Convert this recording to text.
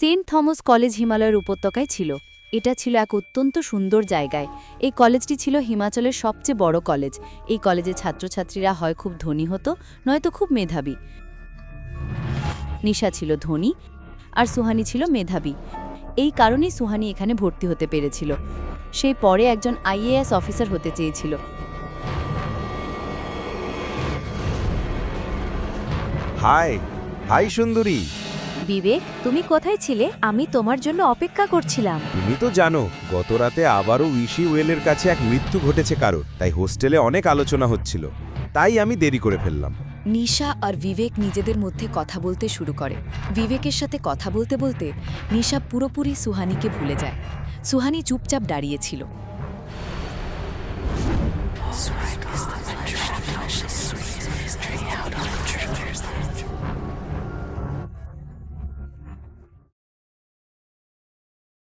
Saint Thomas college হিমালয়ের উপত্যকায় ছিল। এটা ছিল এক অত্যন্ত সুন্দর জায়গায়। এই কলেজটি ছিল হিমাচলের সবচেয়ে বড় কলেজ। এই কলেজে ছাত্রছাত্রীরা হয় খুব ধনী হতো, নয়তো খুব মেধাবী। নিশা ছিল ধনী আর সুহানি ছিল মেধাবী। এই কারণেই সুহানি এখানে ভর্তি হতে পেরেছিল। সেই পরে একজন আইএএস অফিসার হতে চেয়েছিল। হাই হাই সুন্দরী, বিবেক, তুমি কোথায় ছিলে? আমি তোমার জন্য অপেক্ষা করছিলাম। তুমি তো জানো গত রাতে আবারও উইশি ওয়েলের কাছে এক মৃত্যু ঘটেছে কারোর, তাই হোস্টেলে অনেক আলোচনা হচ্ছিল, তাই আমি দেরি করে ফেললাম। নিশা আর বিবেক নিজেদের মধ্যে কথা বলতে শুরু করে। বিবেকের সাথে কথা বলতে বলতে নিশা পুরোপুরি সুহানিকে ভুলে যায়। সুহানি চুপচাপ দাঁড়িয়েছিল।